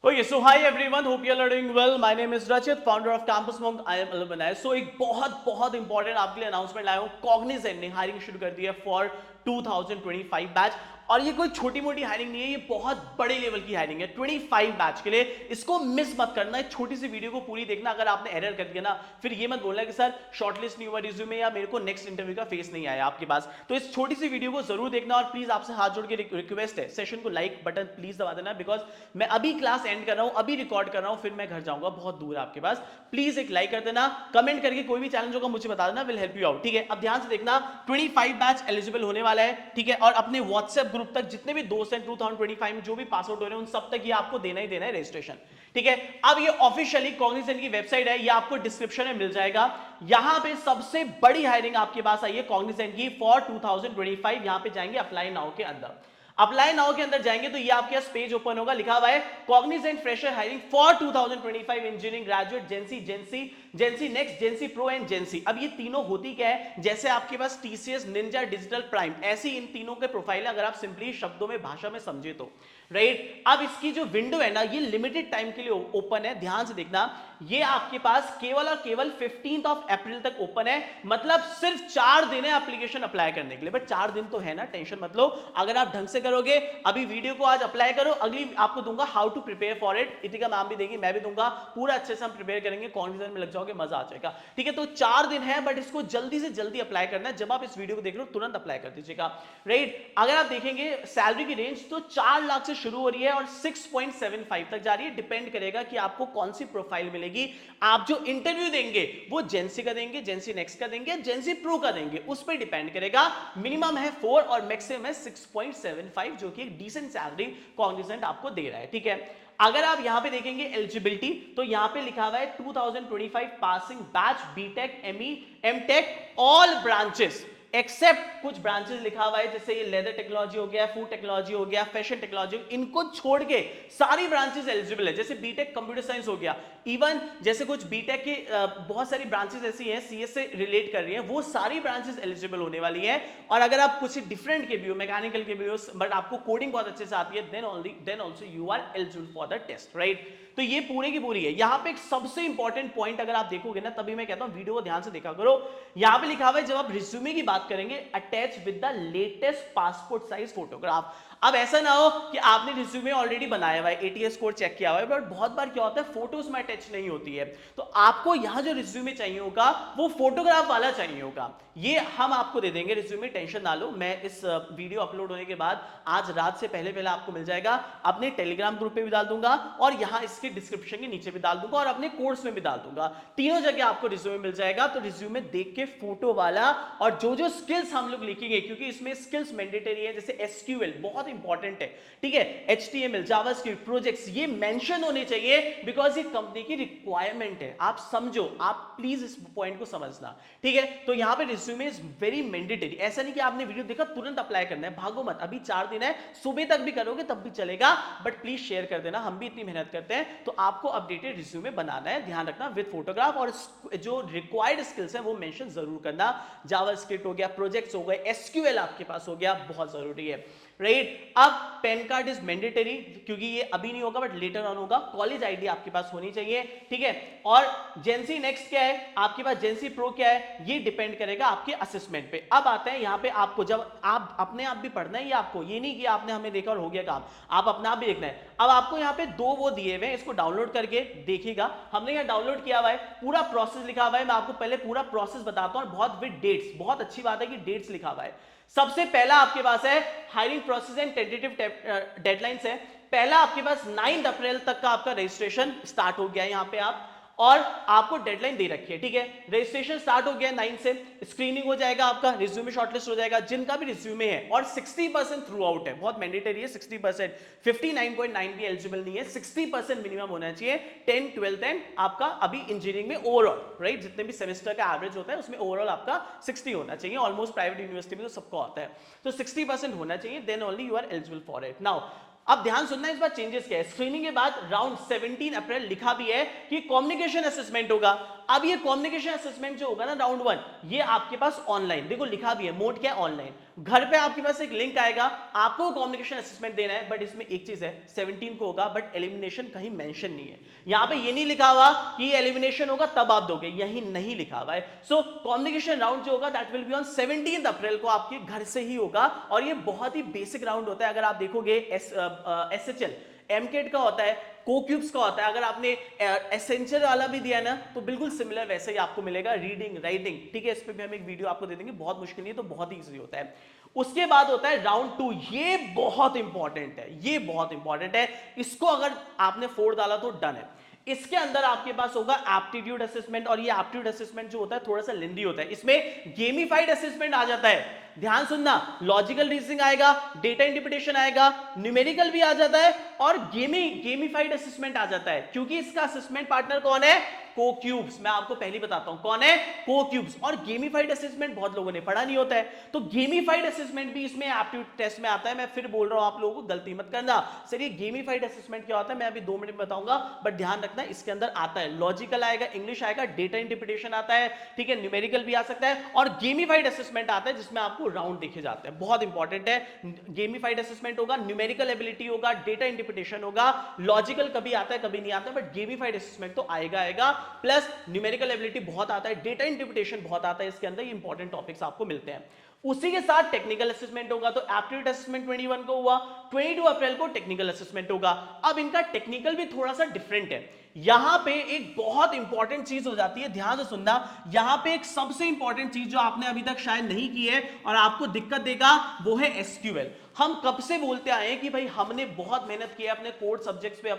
Okay, so hi everyone. Hope you all are doing well. My name is Rachit, founder of Campus Monk. I am alumni. So एक बहुत important आपके लिए announcement लाया हूँ. Cognizant ने hiring शुरू कर दी है फॉर 2025 बैच. और ये कोई छोटी मोटी हायरिंग नहीं है, ये बहुत बड़े लेवल की हायरिंग है 25 बैच के लिए. इसको मिस मत करना है. छोटी सी वीडियो को पूरी देखना. अगर आपने एरर कर दिया ना, फिर ये मत बोलना कि सर शॉर्टलिस्ट नहीं हुआ रिज्यूमे या मेरे को नेक्स्ट इंटरव्यू का फेस नहीं आया आपके पास. तो इस छोटी सी वीडियो को जरूर देखना. और प्लीज आपसे हाथ जोड़ के रिक्वेस्ट है, सेशन को लाइक बटन प्लीज दबा देना. बिकॉज मैं अभी क्लास एंड कर रहा हूं, अभी रिकॉर्ड कर रहा हूं, फिर मैं घर जाऊंगा, बहुत दूर है आपके पास. प्लीज एक लाइक कर देना. कमेंट करके कोई भी चैलेंज होगा मुझे बता देना, विल हेल्प यू आउट. ठीक है, अब ध्यान से देखना. 25 बैच एलिजिबल होने वाला है. ठीक है, और अपने व्हाट्सएप ग्रुप तक जितने भी दोस्त हैं 2025 में जो भी पास आउट हो रहे हैं उन सब तक ये आपको देना ही देना है रजिस्ट्रेशन. ठीक है, अब ये ऑफिशियली कॉग्निजेंट की वेबसाइट है, ये आपको डिस्क्रिप्शन में मिल जाएगा. यहां पे सबसे बड़ी हायरिंग आपके पास आई है कॉग्निजेंट की फॉर 2025. यहां पे जाएंगे अप्लाई नाउ के अंदर. अप्लाई नाउ के अंदर जाएंगे तो ये आपके पास पेज ओपन होगा, लिखा हुआ है Cognizant fresher hiring for 2025 engineering graduate GenC next, GenC pro and GenC. अब ये तीनों होती क्या है, जैसे आपके पास टीसीएस, निंजा, डिजिटल प्राइम, ऐसी इन तीनों के प्रोफाइल है. अगर आप सिंपली शब्दों में भाषा में समझे तो राइट. अब इसकी जो विंडो है ना, ये लिमिटेड टाइम के लिए ओपन है. ध्यान से देखना, ये आपके पास केवल और केवल 15 अप्रैल तक ओपन है. मतलब सिर्फ 4 दिन है एप्लीकेशन अप्लाई करने के लिए. बट 4 दिन तो है ना, टेंशन मत लो. अगर आप ढंग से करोगे, अभी वीडियो को आज अप्लाई करो, अगली आपको दूंगा how to prepare for it. Itika ma'am भी देगी, मैं भी दूंगा. पूरा अच्छे से हम प्रिपेयर करेंगे, कॉन्फिडेंस में लग जाओगे, मजा आ जाएगा. ठीक है, तो 4 दिन है, बट इसको जल्दी से जल्दी अप्लाई करना है. जब आप इस वीडियो को देख रहे हो तुरंत अप्लाई कर दीजिएगा. राइट, अगर आप देखेंगे सैलरी की रेंज तो 4 लाख से शुरू हो रही है और 6.75 तक जा रही है. डिपेंड करेगा कि आपको कौन सी प्रोफाइल मिलेगी. आप जो इंटरव्यू देंगे वो जेंसी का देंगे, जेंसी नेक्स्ट का देंगे, जेंसी प्रो का देंगे, उस पर डिपेंड करेगा. मिनिमम है 4 और मैक्सिमम है 6.75, जो कि एक डिसेंट सैलरी कॉग्निजेंट आपको दे रहा है. ठीक है, अगर आप यहां पे देखेंगे एलिजिबिलिटी तो यहां पे लिखा हुआ है 2025 passing batch BTech, ME, MTech, all branches except कुछ ब्रांचेस लिखा हुआ है, जैसे ये लेदर टेक्नोलॉजी हो गया, फूड टेक्नोलॉजी हो गया, फैशन टेक्नोलॉजी, इनको छोड़ के सारी ब्रांचेस एलिजिबल है. जैसे बीटेक कंप्यूटर साइंस हो गया, इवन जैसे कुछ बीटेक की बहुत सारी ब्रांचेस ऐसी हैं सीएस से रिलेट कर रही हैं, वो सारी ब्रांचेस एलिजिबल होने वाली है. और अगर आप कुछ डिफरेंट के भी हो, मैकेनिकल के भी हो, बट आपको कोडिंग बहुत अच्छे से आती है, then also you are eligible for the test. Right, तो ये पूरे की पूरी है. यहां पे एक सबसे इंपॉर्टेंट पॉइंट अगर आप देखोगे ना, तभी मैं कहता हूं वीडियो को ध्यान से देखा करो. यहां पे लिखा हुआ है जब आप रिज्यूमे की बात करेंगे, attach with the latest passport size photograph. अब ऐसा ना हो कि आपने रिज्यूमे ऑलरेडी बनाया हुआ है, एटीएस कोड चेक किया हुआ है, बट बहुत बार क्या होता है फोटोज में अटैच नहीं होती है. तो आपको यहां जो रिज्यूमे चाहिए होगा वो फोटोग्राफ वाला चाहिए होगा. ये हम आपको दे देंगे रिज्यूमे, टेंशन ना लो. मैं इस वीडियो अपलोड होने के बाद आज रात से पहले पहले आपको मिल जाएगा. अपने टेलीग्राम ग्रुप पे भी डाल दूंगा और यहां इसके डिस्क्रिप्शन के नीचे भी डाल दूंगा और अपने कोर्स में भी डाल दूंगा. तीनों जगह आपको रिज्यूमे मिल जाएगा. तो रिज्यूमे देख के फोटो वाला, और जो स्किल्स हम लोग लिखेंगे, क्योंकि इसमें स्किल्स मैंडेटरी है, जैसे एसक्यूएल बहुत इंपॉर्टेंट है. ठीक है, एचटीएमएल, जावास्क्रिप्ट, प्रोजेक्ट्स, ये मेंशन होने चाहिए बिकॉज ये कंपनी की रिक्वायरमेंट है. आप समझो, आप प्लीज इस पॉइंट को समझना. ठीक है, तो यहां पे रिज्यूमे इज वेरी मैंडेटरी. ऐसा नहीं कि आपने वीडियो देखा तुरंत अप्लाई करना है, भागो मत. अभी 4 दिन है, सुबह तक भी करोगे तब भी चलेगा, बट प्लीज शेयर कर देना. हम भी इतनी मेहनत करते हैं, तो आपको अपडेटेड रिज्यूमे बनाना है. ध्यान रखना विद फोटोग्राफ, और जो रिक्वायर्ड स्किल्स हैं वो मेंशन जरूर करना. जावास्क्रिप्ट हो गया, प्रोजेक्ट्स हो गए, एसक्यूएल आपके पास हो गया, बहुत जरूरी है. राइट, अब पैन कार्ड इज मैंडेटरी, क्योंकि ये अभी नहीं होगा बट लेटर ऑन होगा. कॉलेज आईडी आपके पास होनी चाहिए. ठीक है, और जेंसी नेक्स्ट क्या है आपके पास, जेंसी प्रो क्या है, ये डिपेंड करेगा आपके असेसमेंट पे. अब आते हैं यहाँ पे, आपको जब आप अपने आप भी पढ़ना है, ये आपको ये नहीं कि आपने हमें देखा और हो गया काम, आप अपना आप भी देखना है. अब आपको यहाँ पे 2 वो दिए हुए हैं, इसको डाउनलोड करके देखिएगा. हमने यहाँ डाउनलोड किया हुआ है, पूरा प्रोसेस लिखा हुआ है. मैं आपको पहले पूरा प्रोसेस बताता हूँ, और बहुत विद डेट्स. बहुत अच्छी बात है कि डेट्स लिखा हुआ है. सबसे पहला आपके पास है hiring process and tentative deadlines है. पहला आपके पास 9 अप्रैल तक का आपका रजिस्ट्रेशन स्टार्ट हो गया है यहां पे आप, और आपको डेडलाइन दे रखी है. ठीक है, रजिस्ट्रेशन स्टार्ट हो गया 9 से, स्क्रीनिंग हो जाएगा, आपका रिज्यूमे शॉर्टलिस्ट हो जाएगा जिनका भी रिज्यूमे है, और 60% थ्रू आउट है. बहुत मैंडेटरी है 60%. 59.9 भी एलिजिबल नहीं है, 60% मिनिमम होना चाहिए. 10, 12 एंड आपका अभी इंजीनियरिंग में ओवरऑल, राइट, जितने भी सेमेस्टर का एवरेज होता है उसमें ओवरऑल आपका 60 होना चाहिए. ऑलमोस्ट प्राइवेट यूनिवर्सिटी में तो सबको आता है. तो 60% होना चाहिए, then only you are eligible for it. Now अब ध्यान सुनना, इस बार चेंजेस क्या है. स्क्रीनिंग के बाद राउंड 17 अप्रैल लिखा भी है कि कम्युनिकेशन असेसमेंट होगा. अब ये कम्युनिकेशन असेसमेंट जो होगा ना, राउंड 1, ये आपके पास ऑनलाइन, देखो लिखा भी है, मोड क्या है, ऑनलाइन. घर पे आपके पास एक लिंक आएगा, आपको कम्युनिकेशन असेसमेंट देना है, बट इसमें एक चीज है 17 को होगा, बट एलिमिनेशन कहीं मेंशन नहीं है। यहां पे ये नहीं लिखा हुआ कि एलिमिनेशन होगा तब आप दोगे, यही नहीं लिखा हुआ है। सो कम्युनिकेशन राउंड जो होगा दैट विल बी ऑन 17 अप्रैल को, आपके घर से ही होगा। और ये बहुत ही बेसिक राउंड होता है। अगर आप देखोगे एसएचएल एमकेट का होता है, कोक्यूब्स का होता है, अगर आपने एसेंशियल वाला भी दिया ना तो बिल्कुल सिमिलर वैसे ही आपको मिलेगा, रीडिंग राइटिंग, ठीक है। इस पे भी हम एक वीडियो आपको दे देंगे, बहुत मुश्किल नहीं है, तो बहुत ही इजी होता है। उसके बाद होता है राउंड 2, ये बहुत इंपॉर्टेंट है, ये बहुत इंपॉर्टेंट है। इसको अगर आपने 4 डाला तो डन है। इसके अंदर आपके पास होगा एप्टीट्यूड असेसमेंट, और ये एप्टीट्यूड असेसमेंट जो होता है थोड़ा सा लेंदी होता है। इसमें गेमिफाइड असेसमेंट आ जाता है, ध्यान सुनना, लॉजिकल रीजनिंग आएगा, डेटा इंटरप्रिटेशन आएगा, न्यूमेरिकल भी आ जाता है, और गेमिफाइड असेसमेंट आ जाता है। क्योंकि इसका असेसमेंट पार्टनर कौन है? कोक्यूब्स। मैं आपको पहले बताता हूं कौन है, कोक्यूब्स। और गेमिफाइड असेसमेंट बहुत लोगों ने पढ़ा नहीं होता है, तो गेमिफाइड असेसमेंट भी इसमें एप्टीट्यूड टेस्ट में आता है। मैं फिर बोल रहा हूं आप लोगों को, गलती मत करना। सर ये गेमिफाइड असेसमेंट क्या होता है मैं अभी 2 मिनट में बताऊंगा, बट ध्यान रखना इसके अंदर आता है लॉजिकल आएगा, इंग्लिश आएगा, डेटा इंटरप्रिटेशन आता है, ठीक है, न्यूमेरिकल भी आ सकता है, और गेमिफाइड असेसमेंट आता है जिसमें आपको राउंड देखे जाते हैं। बहुत इंपॉर्टेंट है, गेमिफाइड असेसमेंट होगा, न्यूमेरिकल एबिलिटी होगा, डेटा इंटरप्रिटेशन होगा, लॉजिकल कभी आता है कभी नहीं आता, बट गेमिफाइड असेसमेंट तो आएगा। प्लस न्यूमेरिकल एबिलिटी बहुत आता है, डेटा इंटरप्रिटेशन बहुत आता है, इसके अंदर ये इंपॉर्टेंट टॉपिक्स आपको मिलते हैं। उसी के साथ टेक्निकल असेसमेंट होगा, तो एप्टीट्यूड असेसमेंट 21 को हुआ, 22 अप्रैल को टेक्निकल असेसमेंट होगा। अब इनका टेक्निकल भी थोड़ा सा डिफरेंट है। यहां पे एक बहुत इंपॉर्टेंट चीज हो जाती है, ध्यान से सुनना। यहां पे एक सबसे इंपॉर्टेंट चीज जो आपने अभी तक शायद नहीं की है और आपको दिक्कत देगा, वो है एसक्यूएल। हम कब से बोलते आए हैं कि भाई हमने बहुत मेहनत की है अपने कोर सब्जेक्ट्स पे,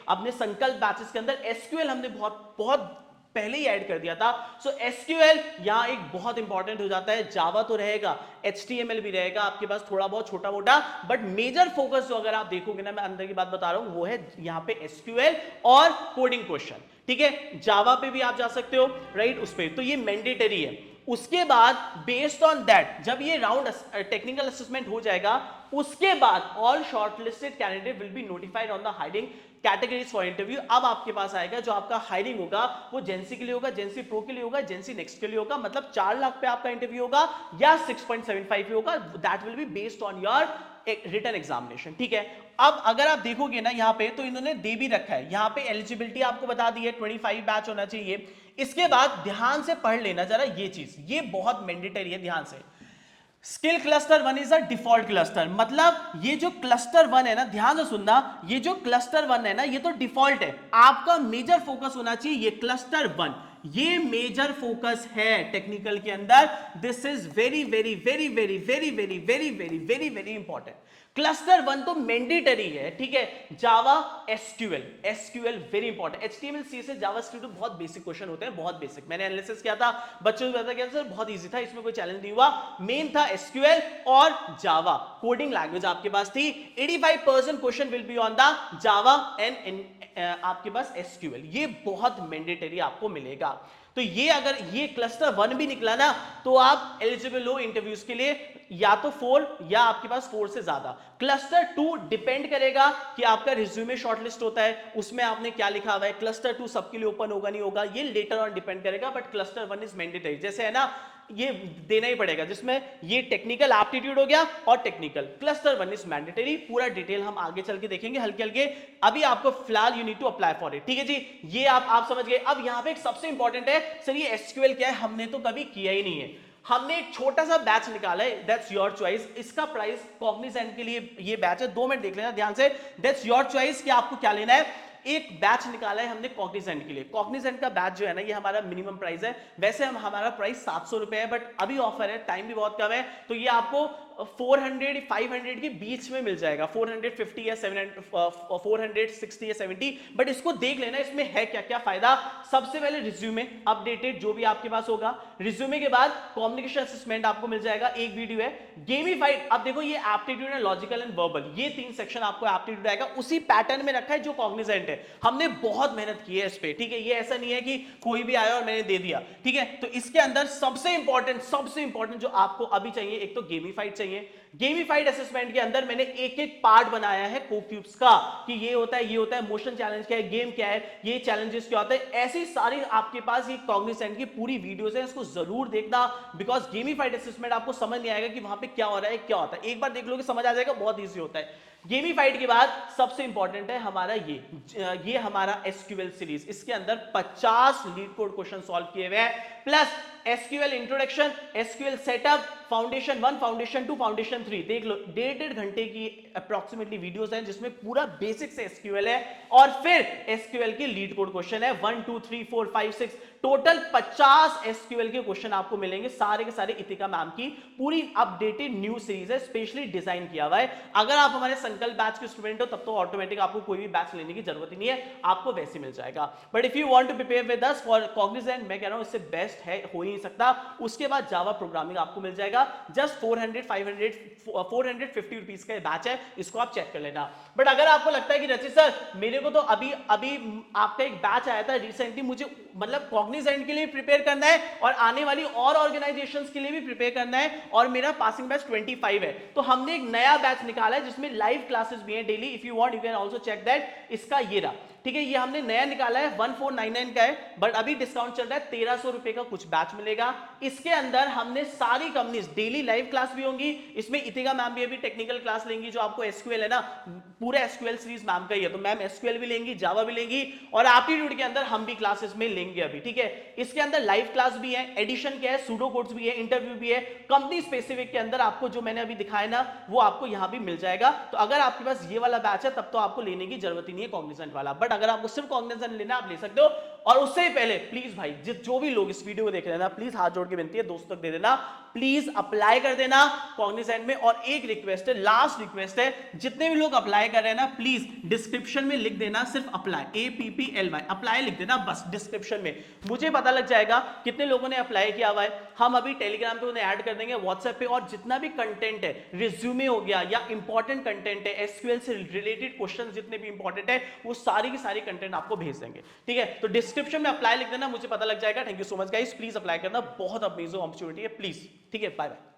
अपने संकल्प बैचेस के अंदर एसक्यूएल हमने बहुत बहुत पहले ही ऐड कर दिया था। सो एसक्यूएल यहां एक बहुत इंपॉर्टेंट हो जाता है। जावा तो रहेगा, एचटीएमएल भी रहेगा आपके पास थोड़ा बहुत छोटा मोटा, बट मेजर फोकस जो अगर आप देखोगे ना, मैं अंदर की बात बता रहा हूं, वो है यहां पे एसक्यूएल और कोडिंग क्वेश्चन, ठीक है। जावा पे भी आप जा सकते हो, राइट, उस पे तो ये मैंडेटरी है। उसके बाद बेस्ड ऑन दैट जब ये राउंड टेक्निकल असेसमेंट हो जाएगा, उसके बाद all shortlisted candidate will be notified on the hiring categories for interview. अब आपके पास आएगा जो आपका हायरिंग होगा, वो जेंसी के लिए होगा, जेंसी प्रो के लिए होगा, जेंसी नेक्स्ट के लिए होगा, मतलब 4 लाख पे आपका इंटरव्यू होगा या 6.75 पे होगा, that will be based on your written examination, ठीक है। अब अगर आप देखोगे ना यहाँ पे, तो इन्होंने दे भी रखा है, यहाँ पे एलिजिबिलिटी आपको बता दी है, 25 बैच होना चाहिए। इसके बाद ध्यान से पढ़ लेना जरा ये चीज, ये बहुत मैंडेटरी है, ध्यान से। Skill cluster 1 is a default cluster, मतलब ये जो क्लस्टर 1 है ना, ध्यान से सुनना, ये जो क्लस्टर 1 है ना, ये तो डिफॉल्ट है। आपका मेजर फोकस होना चाहिए ये क्लस्टर 1, ये मेजर फोकस है टेक्निकल के अंदर। This is very very very very very very very very very very important. Cluster 1 तो मैंडेटरी है, ठीक है। Java, SQL very important. HTML, CSS, JavaScript बहुत बेसिक क्वेश्चन होते हैं, बहुत बेसिक। मैंने एनालिसिस किया था, बच्चों को पता किया सर बहुत इजी था, इसमें कोई चैलेंज नहीं हुआ। मेन था एसक्यूएल और जावा, कोडिंग लैंग्वेज आपके पास थी। 85% question will be on the Java and आपके पास एसक्यूएल, ये बहुत मैंडेटरी आपको मिलेगा। तो ये अगर ये क्लस्टर 1 भी निकला ना, तो आप एलिजिबल हो इंटरव्यूज के लिए, या तो 4 या आपके पास 4 से ज्यादा। क्लस्टर 2 डिपेंड करेगा कि आपका रिज्यूमे शॉर्टलिस्ट होता है, उसमें आपने क्या लिखा हुआ है। क्लस्टर 2 सबके लिए ओपन होगा नहीं होगा, ये लेटर ऑन डिपेंड करेगा, बट क्लस्टर 1 इज मैंडेटरी। जैसे है ना, ये देना ही पड़ेगा, जिसमें ये टेक्निकल एप्टीट्यूड हो गया और टेक्निकल। क्लस्टर 1 इज मैंडेटरी, पूरा डिटेल हम आगे चल के देखेंगे हल्के हल्के। अभी आपको फिलहाल you need to apply for it, ठीक है जी, ये आप समझ गए। अब यहां पे एक सबसे इंपॉर्टेंट है, सर ये एसक्यूएल क्या है, हमने तो कभी किया ही नहीं है। हमने एक छोटा सा बैच निकाला है, दैट्स योर चॉइस। इसका प्राइस कॉग्निजेंट के लिए ये बैच है, 2 मिनट देख लेना ध्यान से, दैट्स योर चॉइस कि आपको क्या लेना है। एक बैच निकाला है हमने कॉग्निजेंट के लिए। कॉग्निजेंट का बैच जो है ना, ये हमारा मिनिमम प्राइस है। वैसे हमारा प्राइस 700 रुपए है, बट अभी ऑफर है, टाइम भी बहुत कम है, तो ये आपको 400 500 के बीच में मिल जाएगा, 450 या 700 460 या 70। बट इसको देख लेना, इसमें है क्या क्या फायदा। सबसे पहले रिज्यूमे अपडेटेड जो भी आपके पास होगा, रिज्यूमे के बाद कम्युनिकेशन असेसमेंट आपको मिल जाएगा, एक वीडियो है। गेमिफाइड, अब देखो ये एप्टीट्यूड है, लॉजिकल एंड वर्बल, ये 3 सेक्शन आपको एप्टीट्यूड आएगा, उसी पैटर्न में रखा है जो कॉग्निजेंट है। हमने बहुत मेहनत की है इस पे, ठीक है, ये ऐसा नहीं है कि कोई भी आया और मैंने दे दिया, ठीक है। तो इसके अंदर सबसे इंपॉर्टेंट जो आपको अभी चाहिए, एक तो गेमिफाइड चाहिए, गेमिफाइड असेसमेंट के अंदर मैंने एक एक पार्ट बनाया है कोक्यूब्स का कि ये होता है, ये होता है, मोशन चैलेंज क्या है, गेम क्या है, ये चैलेंजेस क्या होते हैं, ऐसी सारी आपके पास ये कॉग्निसेंट की पूरी वीडियोस है, इसको जरूर देखना। बिकॉज गेमिफाइड असेसमेंट आपको समझ नहीं आएगा कि वहां पे क्या हो रहा है, क्या होता है, एक बार देख लोगे समझ आ जाएगा, बहुत ईजी होता है। गेमिफाइड के बाद सबसे इंपॉर्टेंट है हमारा ये हमारा एसक्यूएल सीरीज, इसके अंदर 50 लीड कोड क्वेश्चन सॉल्व किए हुए हैं, plus SQL introduction, SQL setup, foundation 1, foundation 2, foundation 3, देख लो 1.5 घंटे की अप्रोक्सीमेटली वीडियोस हैं जिसमें पूरा बेसिक से एसक्यूएल है, और फिर एसक्यूएल के लीड कोड क्वेश्चन है 1 2 3 4 5 6, टोटल 50 एसक्यूएल के क्वेश्चन आपको मिलेंगे, सारे के सारे इतिका मैम की पूरी अपडेटेड न्यू सीरीज है, स्पेशली डिजाइन किया हुआ है। अगर आप हमारे संकल्प बैच के स्टूडेंट हो तब तो ऑटोमेटिक आपको कोई भी बैच लेने की जरूरत ही नहीं है, आपको वैसे मिल जाएगा। But if you want to prepare with us for Cognizant, मैं कह रहा हूं इससे बेस्ट है हो ही नहीं सकता। उसके बाद जावा प्रोग्रामिंग आपको मिल जाएगा, जस्ट 450 रुपीज का बैच है, इसको आप चेक कर लेना। बट अगर आपको लगता है कि रचित सर मेरे को तो अभी आपका एक बैच आया था रिसेंटली, मुझे मतलब कॉग्निजेंट के लिए प्रिपेयर करना है और आने वाली और ऑर्गेनाइजेशंस के लिए भी प्रिपेयर करना है, और मेरा पासिंग बैच 25 है, तो हमने एक नया बैच निकाला है जिसमें लाइव क्लासेस भी हैं daily. If you want you can also check that. इसका ये रहा, ठीक है, ये हमने नया निकाला है, 1499 का है, बट अभी डिस्काउंट चल रहा है, 1300 रुपए का कुछ बैच मिलेगा। इसके अंदर हमने सारी कंपनीज डेली लाइव क्लास भी होंगी, इसमें इतिका मैम भी अभी टेक्निकल क्लास लेंगी, जो आपको एसक्यूएल है ना, पूरा एसक्यूएल सीरीज मैम का ही है, तो मैम एसक्यूएल भी लेंगी, जावा भी लेंगी, और एप्टीट्यूड के अंदर हम भी क्लासेस में लेंगे अभी, ठीक है। इसके अंदर लाइव क्लास भी है, एडिशन क्या है, सूडो कोड्स भी है, इंटरव्यू भी है, कंपनी स्पेसिफिक के अंदर आपको जो मैंने अभी दिखाया ना वो आपको यहां भी मिल जाएगा। तो अगर आपके पास ये वाला बैच है तब तो आपको लेने की जरूरत ही नहीं है कॉग्निजेंट वाला, बट अगर आपको सिर्फ कॉग्निजेंट लेना आप ले सकते हो। और उससे पहले प्लीज भाई जो भी लोग इस वीडियो को देख रहे हैं ना, प्लीज हाथ जोड़ के विनती है, दोस्तों तक दे देना, प्लीज अप्लाई कर देना कॉग्निजेंट में। और एक रिक्वेस्ट है, लास्ट रिक्वेस्ट है, जितने भी लोग अप्लाई कर रहे हैं ना, प्लीज डिस्क्रिप्शन में लिख देना सिर्फ अप्लाई, APPLY अप्लाई लिख देना बस डिस्क्रिप्शन में, मुझे पता लग जाएगा कितने लोगों ने अप्लाई किया हुआ है। हम अभी टेलीग्राम पे उन्हें ऐड कर देंगे, व्हाट्सएप पे, और जितना भी कंटेंट है, रिज्यूमे हो गया या इंपॉर्टेंट कंटेंट है, एसक्यूएल से रिलेटेड क्वेश्चन जितने भी इंपॉर्टेंट है, वो सारी की सारी कंटेंट आपको भेज देंगे, ठीक है। तो डिस्क्रिप्शन में अप्लाई लिख देना, मुझे पता लग जाएगा। Thank you so much guys, please apply करना, बहुत अमेजिंग अपॉर्चुनिटी है, प्लीज, ठीक है, बाय बाय।